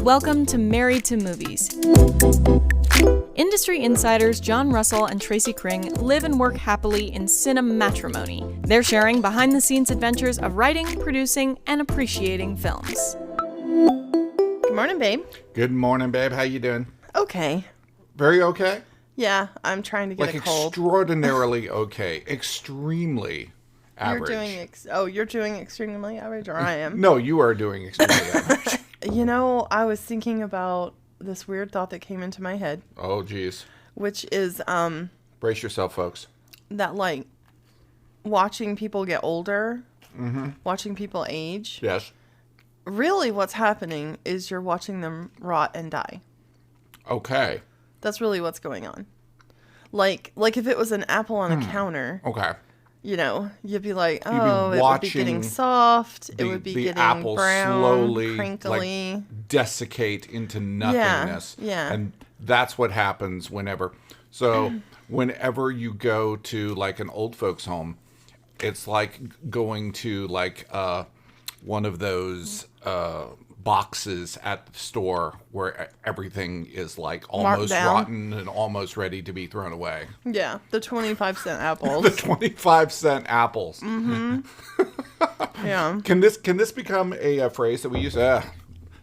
Welcome to Married to Movies. Industry insiders John Russell and Tracy Kring live and work happily in cinematrimony. They're sharing behind-the-scenes adventures of writing, producing, and appreciating films. Good morning, babe. Good morning, babe. How you doing? Okay. Very okay? Yeah, I'm trying to get a cold. Extraordinarily okay. Extremely average. You're doing extremely average, or I am? No, you are doing extremely average. You know, I was thinking about this weird thought that came into my head. Oh, geez. Which is, brace yourself, folks. that, like, watching people get older, watching people age. Yes. Really what's happening is you're watching them rot and die. Okay. That's really what's going on. Like if it was an apple on a counter. Okay. You know, you'd be like, oh, it would be getting soft. It would be getting apple brown, slowly, crinkly. like, desiccate into nothingness. Yeah. And that's what happens whenever you go to, like, an old folks home, it's like going to, like, one of those boxes at the store where everything is, like, almost rotten and almost ready to be thrown away. Yeah, the 25-cent apples. The 25-cent apples. Mm-hmm. Yeah. Can this become a phrase that we use? That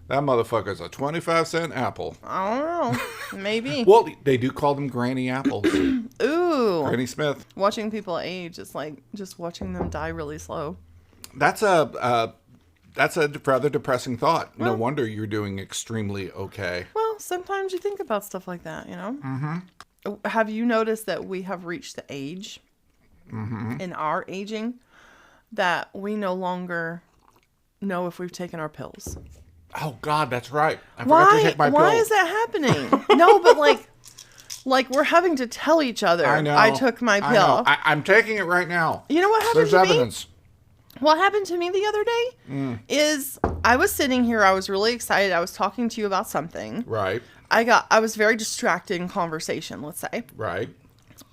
motherfucker's a 25-cent apple. I don't know. Maybe. Well, they do call them granny apples. Ooh. Granny Smith. Watching people age is like just watching them die really slow. That's a rather depressing thought. No wonder you're doing extremely okay. Well, sometimes you think about stuff like that, you know? Mm-hmm. Have you noticed that we have reached the age in our aging that we no longer know if we've taken our pills? Oh, God, that's right. I forgot to take my pills. Why is that happening? No, but like we're having to tell each other, I know. I took my pill. I'm taking it right now. You know what happened There's to evidence. me? What happened to me the other day is I was sitting here. I was really excited. I was talking to you about something. Right. I was very distracted in conversation, let's say. Right.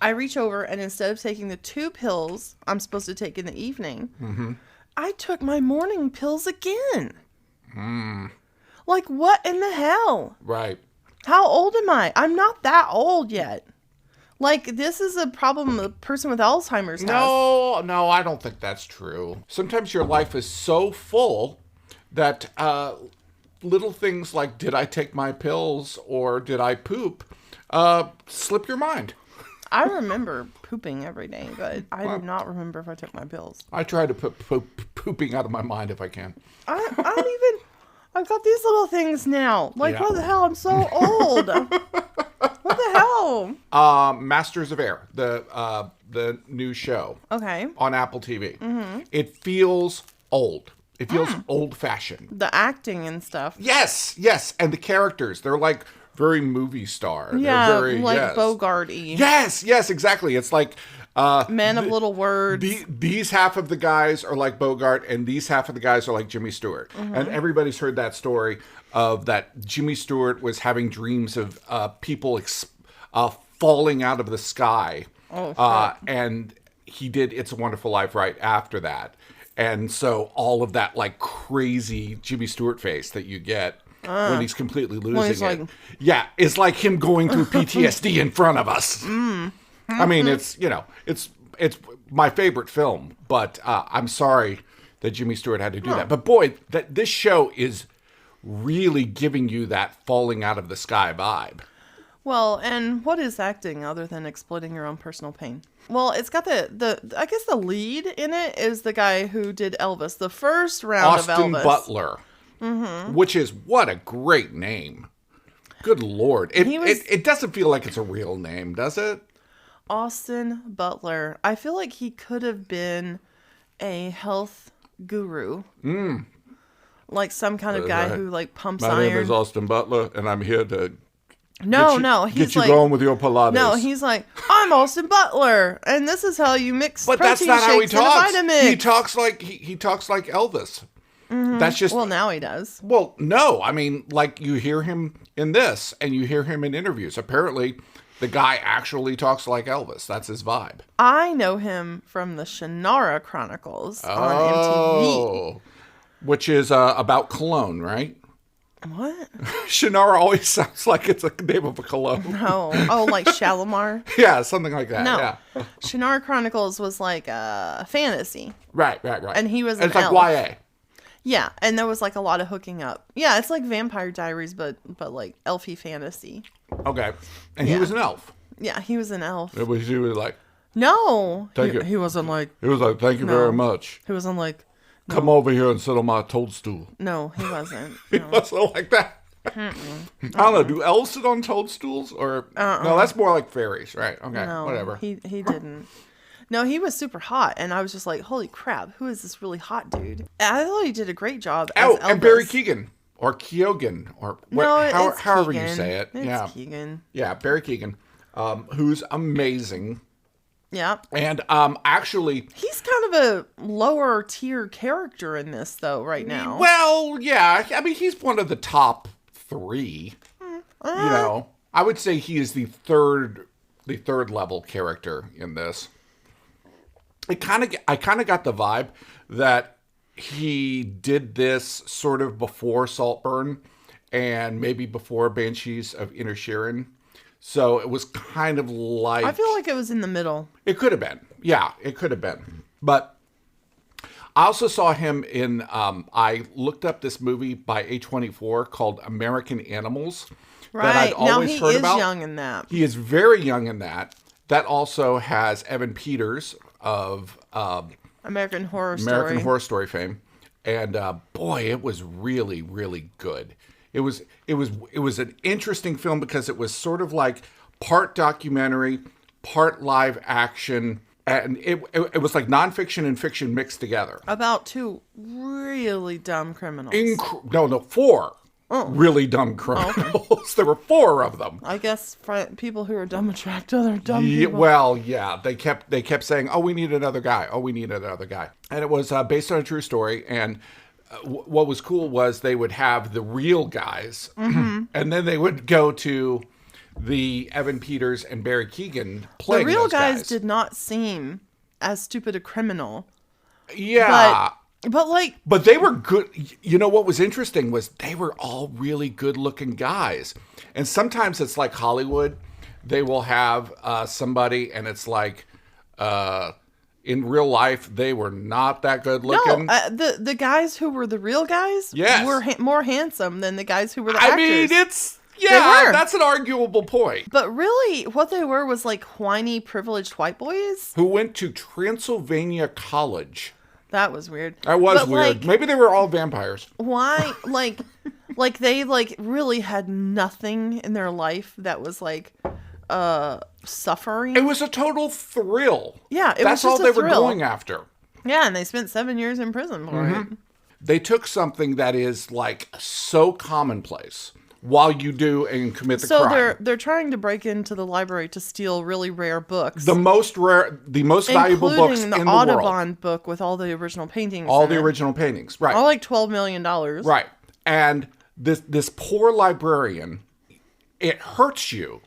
I reach over and instead of taking the 2 pills I'm supposed to take in the evening, I took my morning pills again. Like, what in the hell? Right. How old am I? I'm not that old yet. Like, this is a problem a person with Alzheimer's has. No, I don't think that's true. Sometimes your life is so full that little things like, did I take my pills or did I poop, slip your mind. I remember pooping every day, but I do not remember if I took my pills. I try to put pooping out of my mind if I can. I've got these little things now. Like, What the hell? I'm so old. What the hell? Masters of Air, the new show. Okay. On Apple TV. It feels old. It feels old-fashioned. The acting and stuff. Yes. And the characters, they're like very movie star. Yeah, they're very, like Bogart-y. Yes, exactly. It's like... Men of little words. These half of the guys are like Bogart, and these half of the guys are like Jimmy Stewart. And everybody's heard that story of that Jimmy Stewart was having dreams of people falling out of the sky. And he did It's a Wonderful Life right after that. And so all of that like crazy Jimmy Stewart face that you get when he's completely losing it. Yeah, it's like him going through PTSD in front of us. I mean, it's my favorite film, but I'm sorry that Jimmy Stewart had to do that. But boy, this show is really giving you that falling out of the sky vibe. Well, and what is acting other than exploiting your own personal pain? Well, it's got I guess the lead in it is the guy who did Elvis, the first round of Elvis. Austin Butler, which is, what a great name. Good Lord. It doesn't feel like it's a real name, does it? Austin Butler. I feel like he could have been a health guru. Like some kind of guy who like pumps iron. My name is Austin Butler, and I'm here to he's get you going with your Pilates. No, he's like, I'm Austin Butler, and this is how you mix protein shakes and a Vitamix. He talks like he talks like Elvis. That's just... Well, now he does. Well, no, I mean, like you hear him in this, and you hear him in interviews. Apparently, the guy actually talks like Elvis. That's his vibe. I know him from the Shannara Chronicles on MTV. Which is about cologne, right? What? Shannara always sounds like it's a name of a cologne. No. Oh, like Shalimar? Yeah, something like that. No. Yeah. Shannara Chronicles was like a fantasy. Right. And he was an It's like elf. YA. Yeah, and there was like a lot of hooking up. Yeah, it's like Vampire Diaries, but like elfy fantasy. Okay. And he was an elf. Yeah, he was an elf. He was like, No, Thank you. he wasn't like. he was like, thank you very much. He wasn't like. Come over here and sit on my toadstool. No, he wasn't. He No. wasn't like that. I don't know. Do elves sit on toadstools? Or no, that's more like fairies, right? Okay, No, whatever. He didn't. No, he was super hot, and I was just like, holy crap, who is this really hot dude? And I thought he did a great job as Oh, Elvis. and Barry Keoghan. Or Keoghan. Or No, it's however Keegan. you say it. It's Keegan. Yeah, Barry Keoghan. Who's amazing. Yeah. And actually... He's kind of a lower tier character in this, though, right now. Well, yeah. I mean, he's one of the top 3. You know, I would say he is the third level character in this. I kind of got the vibe that he did this sort of before Saltburn and maybe before Banshees of Inisherin. So it was kind of like... I feel like it was in the middle. It could have been. Yeah, it could have been. But I also saw him in... I looked up this movie by A24 called American Animals. Right. That I'd always heard about. He is young in that. He is very young in that. That also has Evan Peters of American Horror Story fame. And boy, it was really, really good. It was an interesting film because it was sort of like part documentary, part live action, and it was like nonfiction and fiction mixed together. About 2 really dumb criminals. 4 really dumb criminals. Okay. There were 4 of them. I guess people who are dumb attract other dumb people. Well, yeah, they kept saying, "Oh, we need another guy. Oh, we need another guy," and it was based on a true story. And what was cool was they would have the real guys, and then they would go to the Evan Peters and Barry Keoghan playing the real those guys. did not seem as stupid a criminal. Yeah. But they were good. You know, what was interesting was they were all really good looking guys. And sometimes it's like Hollywood. They will have somebody and it's like, in real life, they were not that good looking. No, the guys who were the real guys were more handsome than the guys who were the actors. I mean, that's an arguable point. But really, what they were was like whiny, privileged white boys. Who went to Transylvania College. That was weird. That was weird. Maybe they were all vampires. Why? Like they really had nothing in their life that was like suffering. It was a total thrill. Yeah, that's all they were going after. Yeah, and they spent 7 years in prison for it. They took something that is like so commonplace while you do and commit the crime. So they're trying to break into the library to steal really rare books. The most valuable books in the world. Including the Audubon book with all the original paintings. All the original paintings, right. All like $12 million. Right. And this poor librarian, it hurts you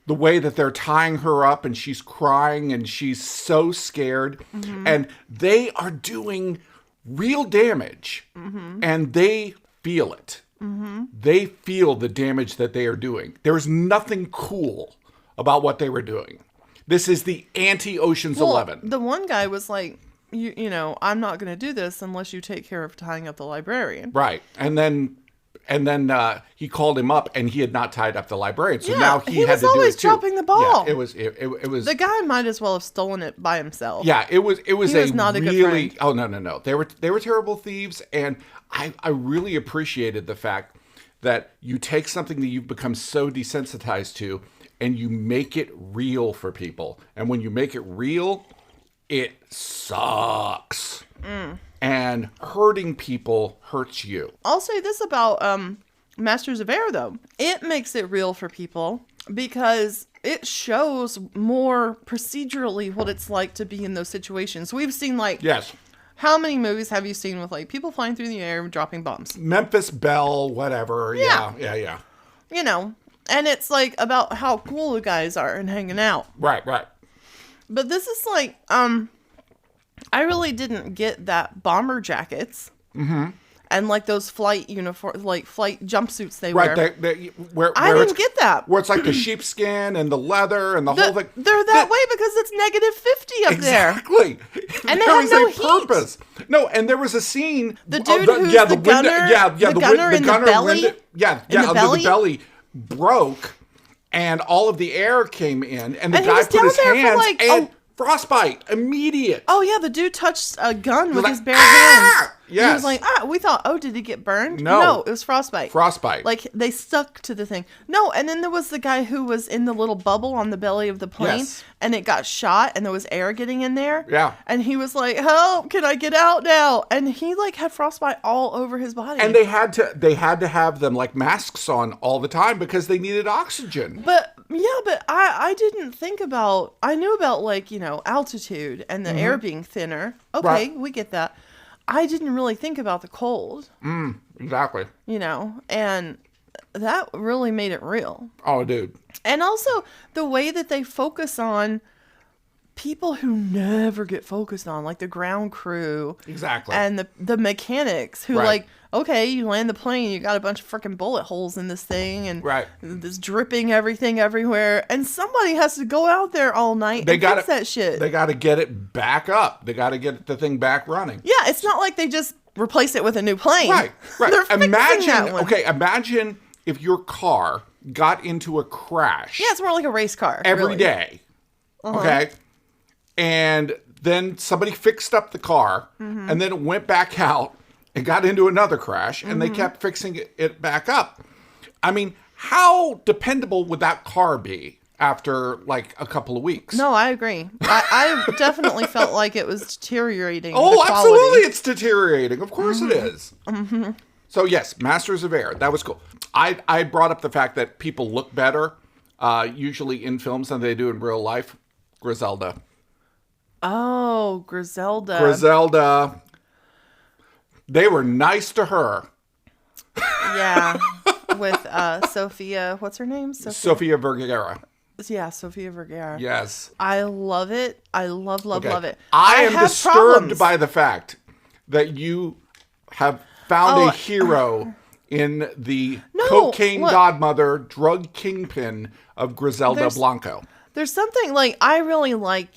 the way that they're tying her up and she's crying and she's so scared. And they are doing real damage and they feel it. They feel the damage that they are doing. There's nothing cool about what they were doing. This is the anti-Ocean's 11. The one guy was like, you know, I'm not going to do this unless you take care of tying up the librarian. Right. And then he called him up and he had not tied up the librarian. So now he had to do it too. He was always dropping the ball. Yeah, it was the guy might as well have stolen it by himself. Yeah, it was not a good friend. Oh no. They were terrible thieves, and I really appreciated the fact that you take something that you've become so desensitized to and you make it real for people. And when you make it real, it sucks. And hurting people hurts you. I'll say this about Masters of Air, though. It makes it real for people because it shows more procedurally what it's like to be in those situations. We've seen, like... Yes. How many movies have you seen with, like, people flying through the air and dropping bombs? Memphis Belle, whatever. Yeah. You know, and it's, like, about how cool the guys are and hanging out. Right. But this is, like, I really didn't get that bomber jackets. And and like those flight uniform, like flight jumpsuits they Right, wear. where I didn't get that. Where it's like the sheepskin and the leather and the whole thing. They're that way because it's -50 up there. Exactly. And they there have was no a heat. purpose. No, and there was a scene. The dude who's the gunner, the gunner in the belly? the belly broke, and all of the air came in, and the guy put his hands and frostbite immediate. Oh yeah, the dude touched a gun with his bare hands. hands. Yes. He was like, we thought, did he get burned? No, it was frostbite. Frostbite. Like they stuck to the thing. No, and then there was the guy who was in the little bubble on the belly of the plane, and it got shot, and there was air getting in there. Yeah. And he was like, "Help! Can I get out now?" And he like had frostbite all over his body. And they had to have them like masks on all the time because they needed oxygen. But I didn't think about. I knew about like altitude and the air being thinner. Okay, Right. we get that. I didn't really think about the cold. Exactly. And that really made it real. Oh, dude. And also the way that they focus on people who never get focused on, like the ground crew. Exactly. And the mechanics who like, okay, you land the plane, you got a bunch of freaking bullet holes in this thing and this dripping everything everywhere. And somebody has to go out there all night and fix that shit. They got to get it back up. They got to get the thing back running. Yeah, it's not like they just replace it with a new plane. Right. They're fixing that one. Imagine if your car got into a crash. Yeah, it's more like a race car. Every day. Okay? And then somebody fixed up the car, and then it went back out and got into another crash, and they kept fixing it back up. I mean, how dependable would that car be after like a couple of weeks? No, I agree. I definitely felt like it was deteriorating. Oh, absolutely, it's deteriorating. Of course it is. So yes, Masters of Air. That was cool. I brought up the fact that people look better usually in films than they do in real life. Griselda. Oh, Griselda. Griselda. They were nice to her. Yeah. With Sophia. What's her name? Sofia Vergara. Yeah, Sofia Vergara. Yes. I love it. I love it. I am disturbed by the fact that you have found a hero in the cocaine godmother, drug kingpin of Griselda Blanco. There's something like I really like,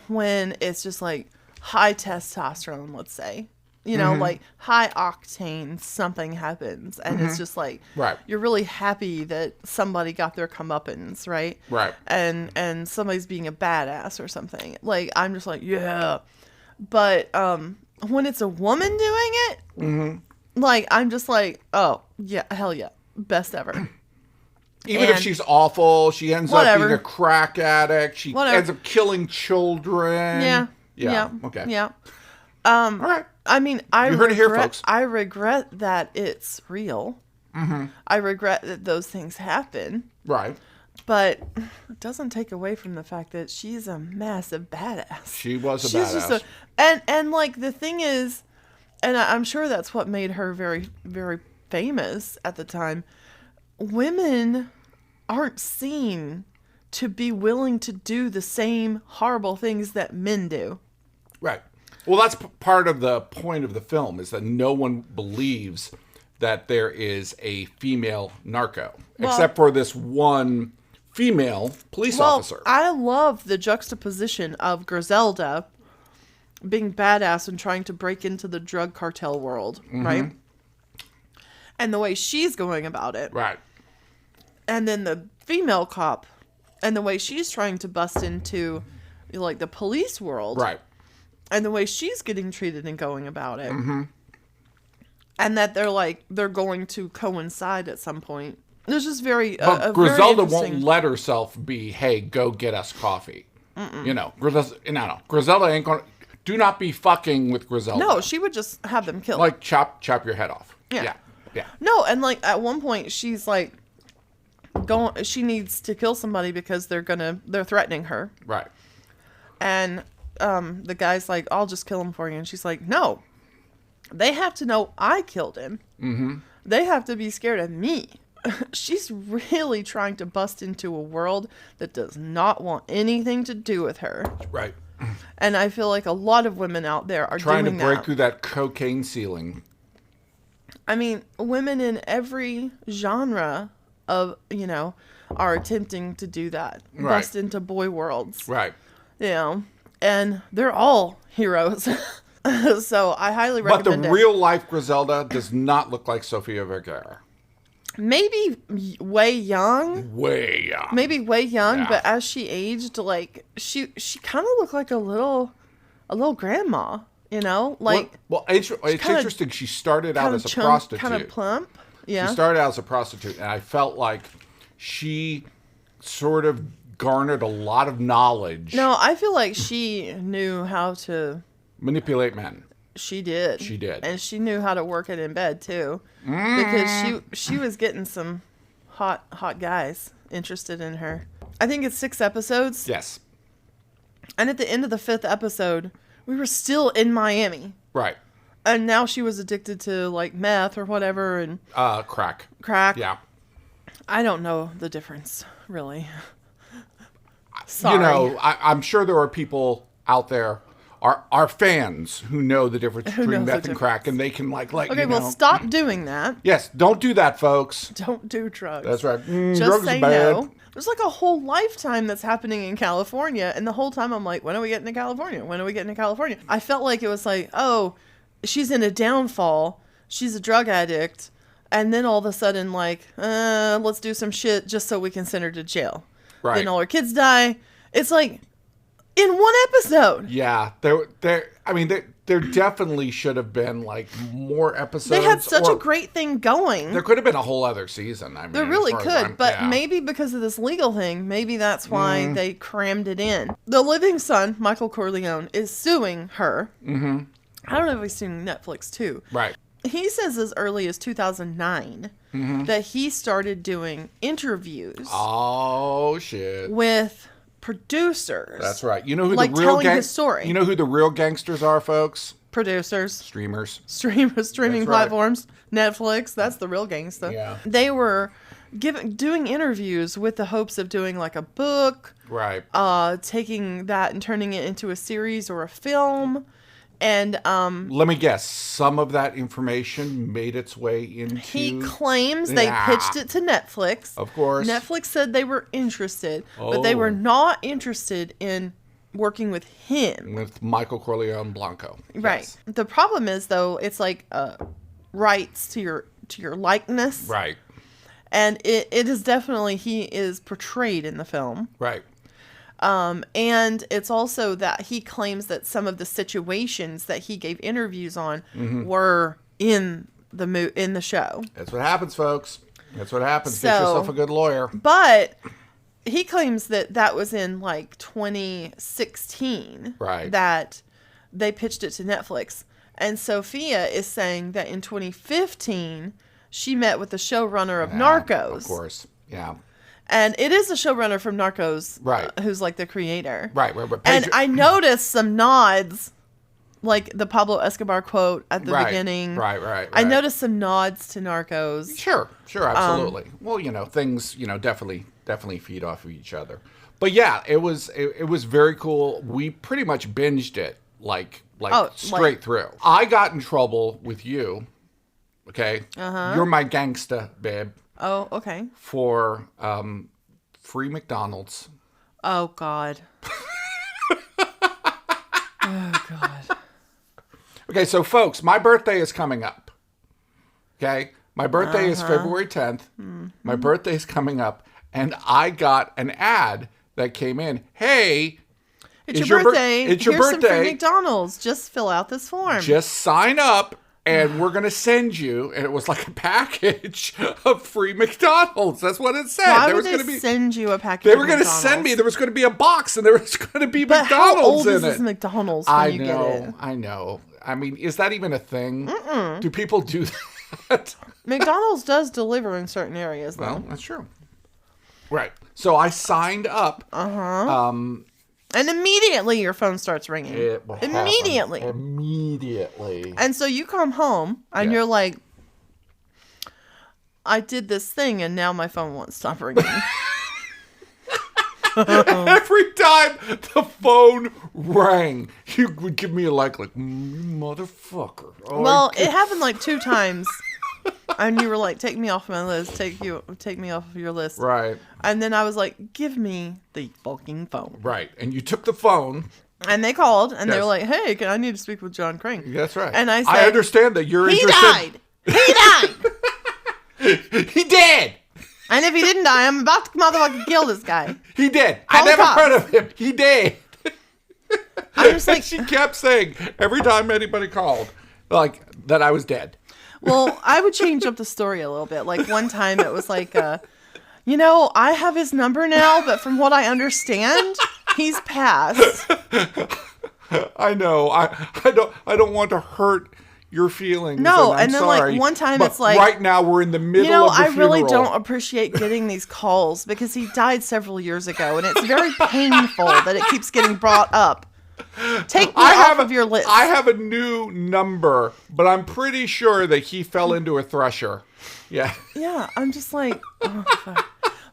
when it's just like high testosterone, let's say, like high octane, something happens and it's just like, you're really happy that somebody got their comeuppance, right? Right. And somebody's being a badass or something. Like, I'm just like, yeah. But when it's a woman doing it, like, I'm just like, oh, yeah, hell yeah. Best ever. Even if she's awful, she ends up being a crack addict. She ends up killing children. Yeah. Okay. Yeah. All right. I mean, you heard it here, folks. I regret that it's real. I regret that those things happen. Right. But it doesn't take away from the fact that she's a massive badass. She was a badass. Just and like the thing is, and I'm sure that's what made her very, very famous at the time. Women aren't seen to be willing to do the same horrible things that men do. Right. Well, that's part of the point of the film is that no one believes that there is a female narco, except for this one female police officer. I love the juxtaposition of Griselda being badass and trying to break into the drug cartel world, right? And the way she's going about it. Right. And then the female cop and the way she's trying to bust into like the police world. Right. And the way she's getting treated and going about it. And that they're going to coincide at some point. There's just but Griselda won't let herself be, hey, go get us coffee. Griselda ain't going to, do not be fucking with Griselda. No, she would just have them killed. Like chop your head off. Yeah. No, and like at one point she's like she needs to kill somebody because they're threatening her. Right. And the guy's like, I'll just kill him for you. And she's like, no, they have to know I killed him. They have to be scared of me. She's really trying to bust into a world that does not want anything to do with her. Right. And I feel like a lot of women out there are Trying to doing break that. through that cocaine ceiling. I mean, women in every genre of, are attempting to do that. Right. Bust into boy worlds. Right. And they're all heroes. So I highly But recommend the it. real life Griselda does not look like Sofia Vergara. Maybe way young. Way young. Maybe way young, Yeah. but as she aged, like she kind of looked like a little grandma, like it's kinda- interesting. She started out kind as of a prostitute. kind of plump. Yeah. She started out as a prostitute, and I felt like she sort of garnered a lot of knowledge. No, I feel like she knew how to. Manipulate men. She did. She did. And she knew how to work it in bed too, because she was getting some hot guys interested in her. I think it's 6 episodes. Yes. And at the end of the 5th episode, we were still in Miami. Right. And now she was addicted to like meth or whatever and Crack. crack. I don't know the difference, really. Sorry. I'm sure there are people out there, our fans, who know the difference between knows the meth and crack, and they can Okay, well, stop doing that. Yes, don't do that, folks. Don't do drugs. That's right. Just drugs say are bad. no. There's like a whole lifetime that's happening in California, and the whole time I'm like, when are we getting to California? When are we getting to California? I felt like it was like, oh, she's in a downfall. She's a drug addict. And then all of a sudden, like, let's do some shit just so we can send her to jail. Right. Then all her kids die. It's like, in one episode. Yeah, there definitely should have been like more episodes. They had such or a great thing going. There could have been a whole other season. I mean, There as really far as could, I'm- but yeah. maybe because of this legal thing, maybe that's why they crammed it in. The living son, Michael Corleone, is suing her. Mm-hmm. I don't know if he's suing Netflix too. Right. He says as early as 2009 that he started doing interviews Oh shit. with producers. That's right. You know who Like the real telling his story. You know who the real gangsters are, folks? Producers. Streamers. Streaming That's right. platforms, Netflix. That's the real gangsta. Yeah. They were doing interviews with the hopes of doing like a book, Right. taking that and turning it into a series or a film. And Let me guess. Some of that information made its way into. he claims they pitched it to Netflix. Of course. Netflix said they were interested, but they were Oh. not interested in working with him. With Michael Corleone Blanco. Right. Yes. The problem is though, it's like rights to your likeness. Right. And it is definitely, he is portrayed in the film. Right. And it's also that he claims that some of the situations that he gave interviews on were in the show. That's what happens, folks. That's what happens. So- Get yourself a good lawyer. But he claims that was in like 2016. Right. That they pitched it to Netflix. And Sophia is saying that in 2015, she met with the showrunner of Narcos. Of course. Yeah. And it is the showrunner from Narcos, Right. Who's like the creator. Right. And I noticed some nods, like the Pablo Escobar quote at the Right. beginning. Right. I noticed some nods to Narcos. Sure, absolutely. Well, things, definitely feed off of each other. But yeah, it was very cool. We pretty much binged it like straight through. I got in trouble with you. Okay. You're my gangsta, babe. Oh, okay. For free McDonald's. Oh, God. Oh, God. Okay, so folks, my birthday is coming up. Okay? My birthday is February 10th. My birthday is coming up. And I got an ad that came in. Hey, It's your birthday. It's your Here's birthday. some free McDonald's. Just fill out this form. Just sign up. And we're going to send you, and it was like a package of free McDonald's. That's what it said. Why would they send you a package They of were going to McDonald's? send me, there was going to be a box, and there was going to be But McDonald's how old in is it. this McDonald's when you get it? I know. I mean, is that even a thing? Do people do that? McDonald's does deliver in certain areas, though. Well, that's true. Right. So I signed up. And immediately your phone starts ringing. Immediately. Immediately. And so you come home and Yeah. you're like, I did this thing and now my phone won't stop ringing. Every time the phone rang, you would give me a like, motherfucker. Oh, Well, it happened like 2 times. And you were like, take me off my list. Take me off of your list. Right. And then I was like, give me the fucking phone. Right. And you took the phone. And they called, and they Yes. were like, hey, I need to speak with John Crane. That's right. And I said, I understand that you're he interested. died. He died. He did. And if he didn't die, I'm about to motherfucking kill this guy. He did. Call I the never cops. heard of him. He did. I'm just like, She kept saying every time anybody called, like, that I was dead. well, I would change up the story a little bit. Like one time it was like, I have his number now, but from what I understand, he's passed. I know. I don't want to hurt your feelings. No, I'm and then sorry, like one time but it's like, right now we're in the middle of the I really funeral. don't appreciate getting these calls because he died several years ago, and it's very painful that it keeps getting brought up. Take me off of your list. I have a new number, but I'm pretty sure that he fell into a thresher. Yeah. Yeah, I'm just like, oh, fuck.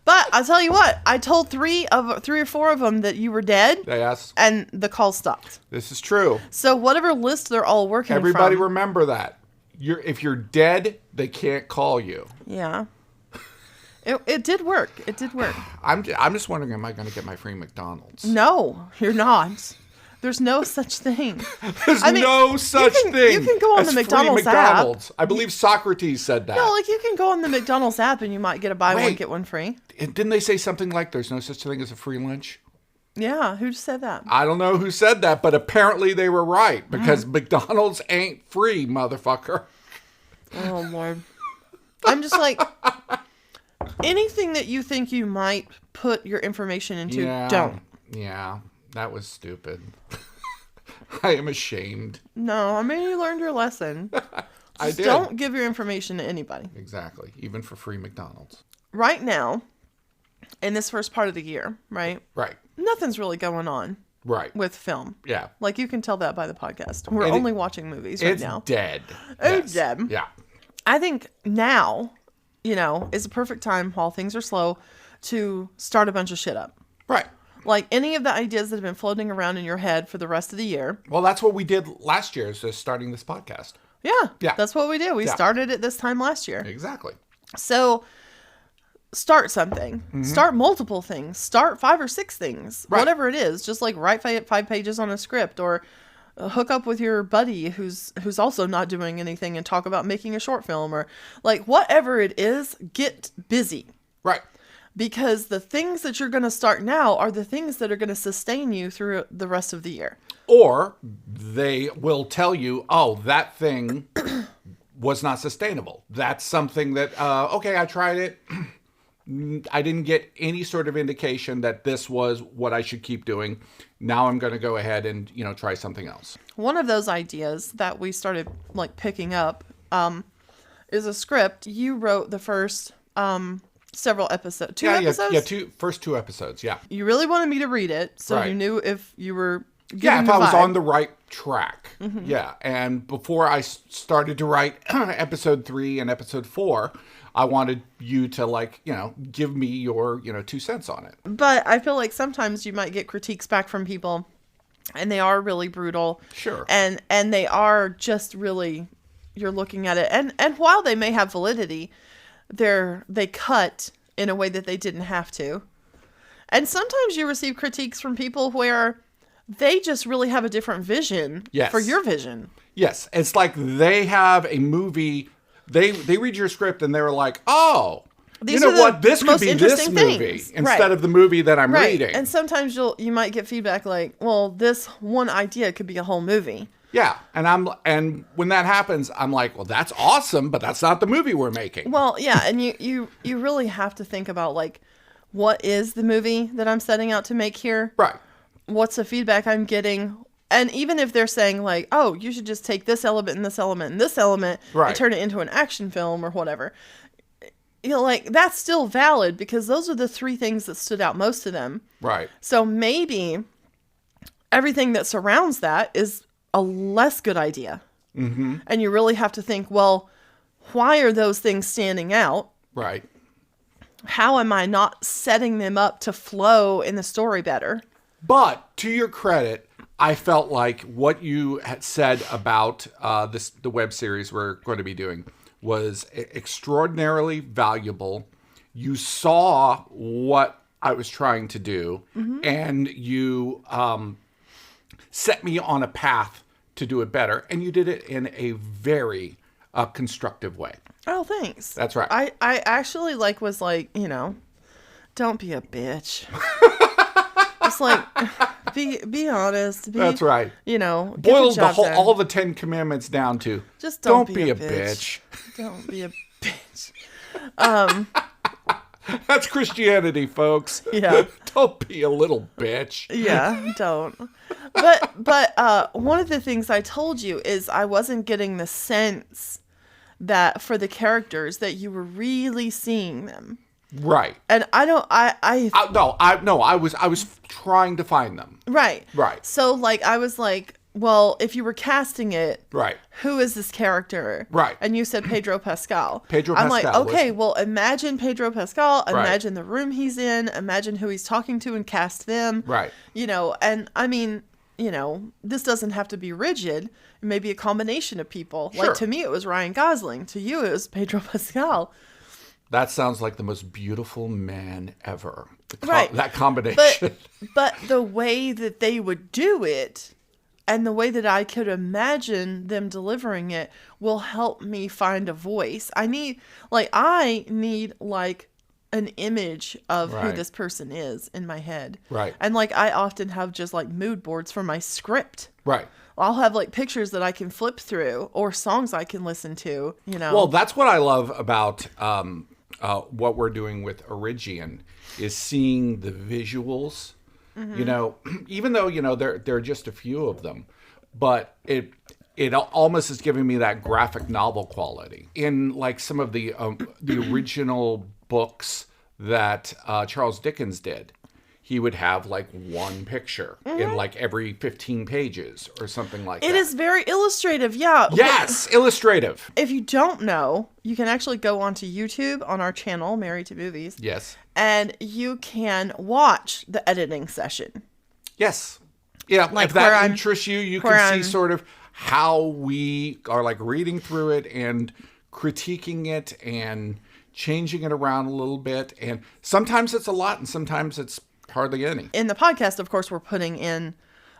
But I'll tell you what, I told 3 or 4 of them that you were dead, Yes. and the call stopped. This is true. So whatever list they're all working Everybody from. remember that. If you're dead, they can't call you. Yeah. It did work. It did work. I'm just wondering, am I going to get my free McDonald's? No, you're not. There's no such thing. There's no such thing. You can go on as the free McDonald's McDonald's. I believe Socrates said that. No, like you can go on the McDonald's app and you might get a buy one, Wait. get one free. Didn't they say something like there's no such thing as a free lunch? Yeah, who just said that? I don't know who said that, but apparently they were right because McDonald's ain't free, motherfucker. Oh, Lord. I'm just like, anything that you think you might put your information into, don't. Yeah, that was stupid. I am ashamed. No, I mean, you learned your lesson. I Just did. don't give your information to anybody. Exactly, even for free McDonald's. Right now, in this first part of the year, right? Right, Nothing's really going on right. with film. Yeah. Like, you can tell that by the podcast. We're And only watching movies right It's now. dead. It's dead. Yeah. I think now, is a perfect time while things are slow to start a bunch of shit up. Right. Like any of the ideas that have been floating around in your head for the rest of the year. Well, that's what we did last year, is just starting this podcast. Yeah. That's what we did. We started it this time last year. Exactly. So start something. Start multiple things. Start 5 or 6 things. Right. Whatever it is. Just like write 5 pages on a script, or hook up with your buddy who's also not doing anything and talk about making a short film, or like whatever it is, get busy. Right. Because the things that you're going to start now are the things that are going to sustain you through the rest of the year. Or they will tell you, oh, that thing was not sustainable. That's something that, okay, I tried it. I didn't get any sort of indication that this was what I should keep doing. Now I'm going to go ahead and, try something else. One of those ideas that we started like picking up is a script. You wrote the first several episodes. 2 episodes? Yeah, first 2 episodes, yeah. You really wanted me to read it, so Right. you knew if you were Yeah, getting if the I was vibe. on the right track. Yeah, and before I started to write episode 3 and episode 4, I wanted you to give me your, 2 cents on it. But I feel like sometimes you might get critiques back from people, and they are really brutal. Sure. And they are just really, you're looking at it, and while they may have validity, they cut in a way that they didn't have to. And sometimes you receive critiques from people where they just really have a different vision for your vision. Yes, it's like they have a movie. They read your script and they're like, oh, These you are know the what? This could most be this interesting movie things. instead Right. of the movie that I'm reading. And sometimes you might get feedback like, well, this one idea could be a whole movie. Yeah, and when that happens, I'm like, well, that's awesome, but that's not the movie we're making. Well, yeah, and you really have to think about like, what is the movie that I'm setting out to make here? Right. What's the feedback I'm getting? And even if they're saying like, oh, you should just take this element and this element and this element Right. and turn it into an action film or whatever. Like that's still valid because those are the 3 things that stood out most to them. Right. So maybe everything that surrounds that is a less good idea. Mm-hmm. And you really have to think, well, why are those things standing out? Right. how am I not setting them up to flow in the story better? But to your credit, I felt like what you had said about the web series we're going to be doing was extraordinarily valuable. You saw what I was trying to do, and you set me on a path to do it better, and you did it in a very constructive way. Oh, thanks. That's right. I actually was like, don't be a bitch. It's like, be honest. That's right. Boil all the 10 Commandments down to just don't be a bitch. Don't be a bitch. That's Christianity, folks. Yeah. Don't be a little bitch. Yeah, don't. But one of the things I told you is I wasn't getting the sense that for the characters that you were really seeing them. Right. And I was trying to find them. Right. Right. So I was like, well, if you were casting it, right, who is this character? Right. And you said Pedro Pascal. I'm like, okay, well, imagine Pedro Pascal, imagine the room he's in, imagine who he's talking to and cast them. Right. And I mean, this doesn't have to be rigid. It may be a combination of people. Sure. To me, it was Ryan Gosling. To you, it was Pedro Pascal. That sounds like the most beautiful man ever. Right. That combination. But the way that they would do it and the way that I could imagine them delivering it will help me find a voice. I need an image of who this person is in my head. Right. And I often have just mood boards for my script. Right. I'll have pictures that I can flip through or songs I can listen to, Well, that's what I love about what we're doing with Origian is seeing the visuals. Even though, there are just a few of them, but it almost is giving me that graphic novel quality in some of the original books that Charles Dickens did. He would have one picture in every 15 pages or something like that. It is very illustrative, yeah. Yes, illustrative. If you don't know, you can actually go onto YouTube on our channel, Married to Movies. Yes. And you can watch the editing session. Yes. Yeah, if that interests you, you can see sort of how we are reading through it and critiquing it and changing it around a little bit. And sometimes it's a lot and sometimes it's hardly any. In the podcast, of course, we're putting in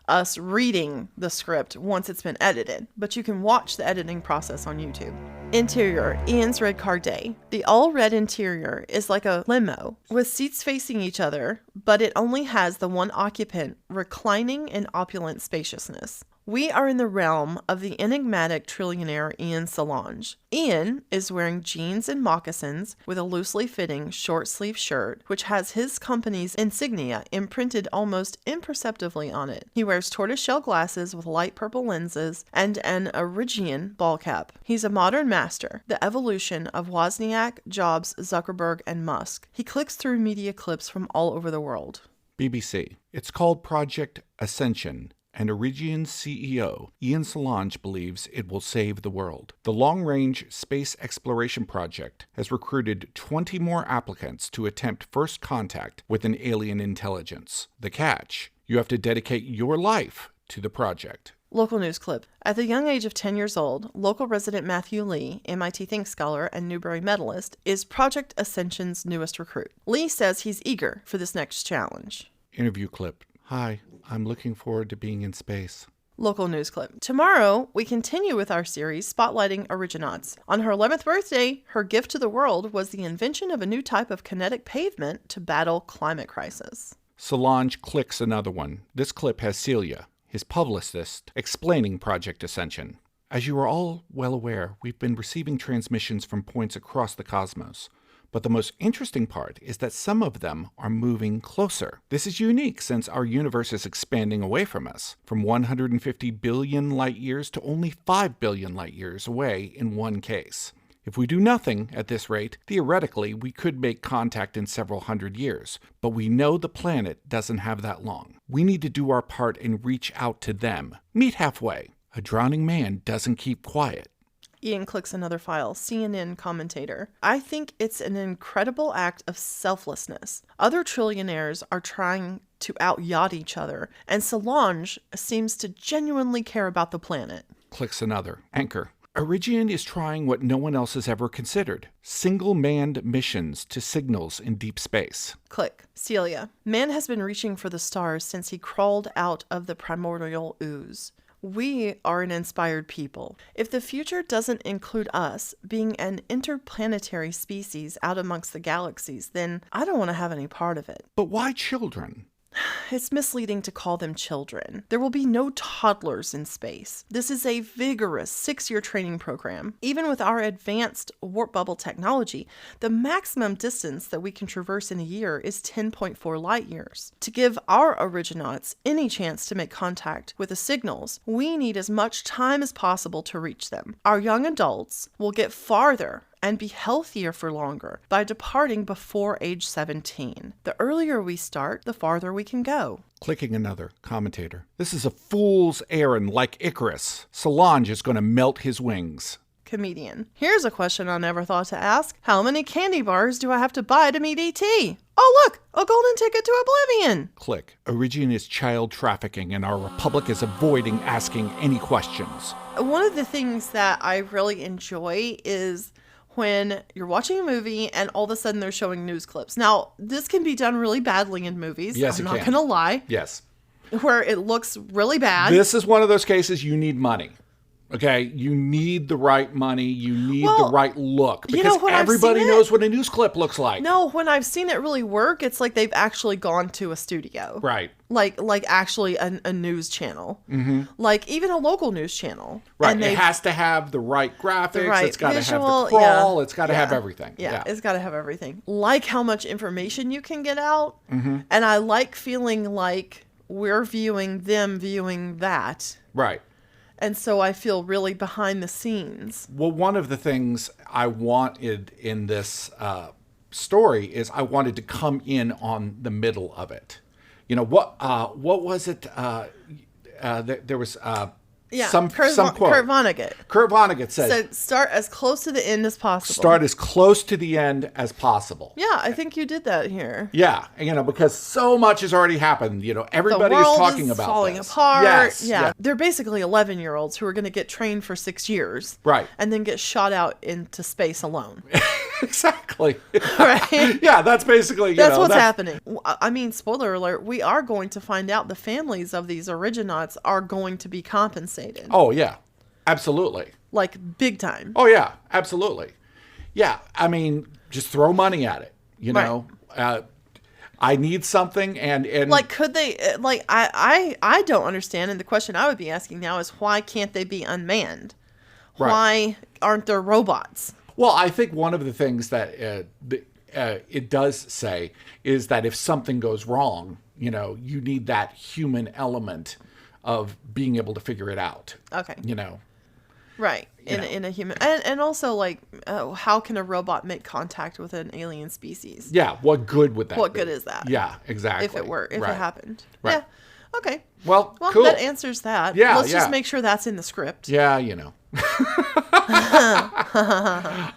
us reading the script once it's been edited, but you can watch the editing process on YouTube. Interior, Ian's red car day. The all-red interior is like a limo with seats facing each other, but it only has the one occupant reclining in opulent spaciousness. We are in the realm of the enigmatic trillionaire Ian Solange. Ian is wearing jeans and moccasins with a loosely fitting short-sleeve shirt, which has his company's insignia imprinted almost imperceptibly on it. He wears tortoiseshell glasses with light purple lenses and an Origian ball cap. He's a modern master, the evolution of Wozniak, Jobs, Zuckerberg, and Musk. He clicks through media clips from all over the world. BBC. It's called Project Ascension. And Origian's CEO, Ian Solange, believes it will save the world. The long-range space exploration project has recruited 20 more applicants to attempt first contact with an alien intelligence. The catch: you have to dedicate your life to the project. Local news clip. At the young age of 10 years old, local resident Matthew Lee, MIT Think Scholar and Newbery medalist, is Project Ascension's newest recruit. Lee says he's eager for this next challenge. Interview clip. Hi, I'm looking forward to being in space. Local news clip. Tomorrow, we continue with our series spotlighting Originauts. On her 11th birthday, her gift to the world was the invention of a new type of kinetic pavement to battle climate crisis. Solange clicks another one. This clip has Celia, his publicist, explaining Project Ascension. As you are all well aware, we've been receiving transmissions from points across the cosmos. But the most interesting part is that some of them are moving closer. This is unique since our universe is expanding away from us, from 150 billion light years to only 5 billion light years away in one case. If we do nothing at this rate, theoretically we could make contact in several hundred years, but we know the planet doesn't have that long. We need to do our part and reach out to them. Meet halfway. A drowning man doesn't keep quiet. Ian clicks another file. CNN commentator. I think it's an incredible act of selflessness. Other trillionaires are trying to out-yacht each other, and Solange seems to genuinely care about the planet. Clicks another. Anchor. Origian is trying what no one else has ever considered. Single-manned missions to signals in deep space. Click. Celia. Man has been reaching for the stars since he crawled out of the primordial ooze. We are an inspired people. If the future doesn't include us being an interplanetary species out amongst the galaxies, then I don't want to have any part of it. But why children? It's misleading to call them children. There will be no toddlers in space. This is a vigorous 6-year training program. Even with our advanced warp bubble technology, the maximum distance that we can traverse in a year is 10.4 light years. To give our originauts any chance to make contact with the signals, we need as much time as possible to reach them. Our young adults will get farther and be healthier for longer by departing before age 17. The earlier we start, the farther we can go. Clicking another. Commentator. This is a fool's errand like Icarus. Solange is going to melt his wings. Comedian. Here's a question I never thought to ask. How many candy bars do I have to buy to meet E.T.? Oh look, a golden ticket to Oblivion. Click. Origian is child trafficking and our republic is avoiding asking any questions. One of the things that I really enjoy is when you're watching a movie and all of a sudden they're showing news clips. Now, this can be done really badly in movies. Yes, I'm it not can. going to lie. Yes. Where it looks really bad. This is one of those cases you need money. Okay, you need the right money. You need the right look because everybody knows what a news clip looks like. No, when I've seen it really work, it's like they've actually gone to a studio, right? Like actually a news channel, like even a local news channel, right? And it has to have the right graphics. The right it's got to have the visual, crawl. It's got to have everything. Yeah, it's got to have everything. Like how much information you can get out, and I like feeling like we're viewing them viewing that, right? And so I feel really behind the scenes. Well, one of the things I wanted in this story is I wanted to come in on the middle of it. You know, what was it? There was some quote. Kurt Vonnegut. Kurt Vonnegut said, start as close to the end as possible. Start as close to the end as possible. Yeah, I think you did that here. Yeah, you know, because so much has already happened. You know, everybody is talking about falling this. apart. Yes, yeah. They're basically 11-year-olds who are going to get trained for 6 years. Right. And then get shot out into space alone. Exactly. Right? Yeah, that's basically, that's what's happening. I mean, spoiler alert, we are going to find out the families of these originauts are going to be compensated. Oh, yeah. Absolutely. Like, big time. Oh, yeah. Absolutely. Yeah. I mean, just throw money at it, you know? I need something and like, could they, like, I don't understand. And the question I would be asking now is why can't they be unmanned? Right. Why aren't there robots? Well, I think one of the things that it does say is that if something goes wrong, you know, you need that human element of being able to figure it out. Okay. You know. Right. In a human. And also, like, how can a robot make contact with an alien species? Yeah. What good would that be? What good is that? Yeah, exactly. If it happened. Right. Yeah. Okay. Well, cool. That answers that. Yeah, Let's just make sure that's in the script. Yeah, you know.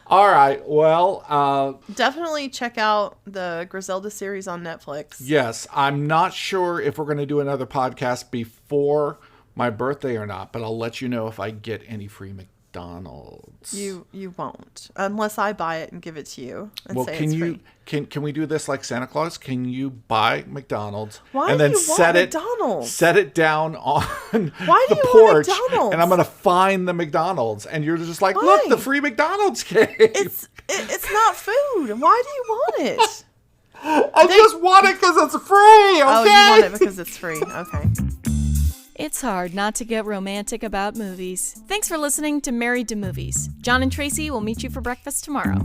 All right. Well, definitely check out the Griselda series on Netflix. Yes. I'm not sure if we're going to do another podcast before my birthday or not, but I'll let you know if I get any free McDonald's. You won't, unless I buy it and give it to you and say can it's you free. Can we do this like Santa Claus? Can you buy McDonald's Why and do then you set want it McDonald's? set it down on Why do the you porch, want McDonald's? and I'm gonna find the McDonald's, and you're just like, Why? look, the free McDonald's came. It's not food. Why do you want it? I just want it because it's free. Okay? Oh, you want it because it's free. Okay. It's hard not to get romantic about movies. Thanks for listening to Married to Movies. Jon and Tracy will meet you for breakfast tomorrow.